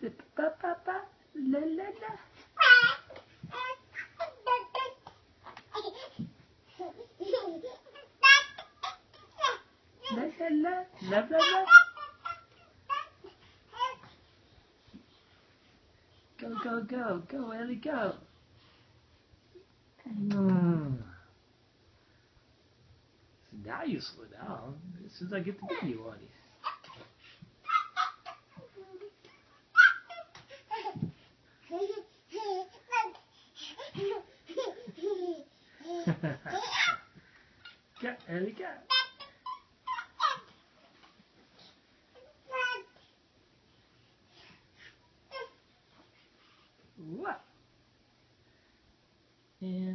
Pa, pa, pa. La, la, la. La, la, la. La, la, la. Go, go, go. Go, Ellie, go. So now you slow down. As soon as I get to give you one. Go, Ellie, go. What? And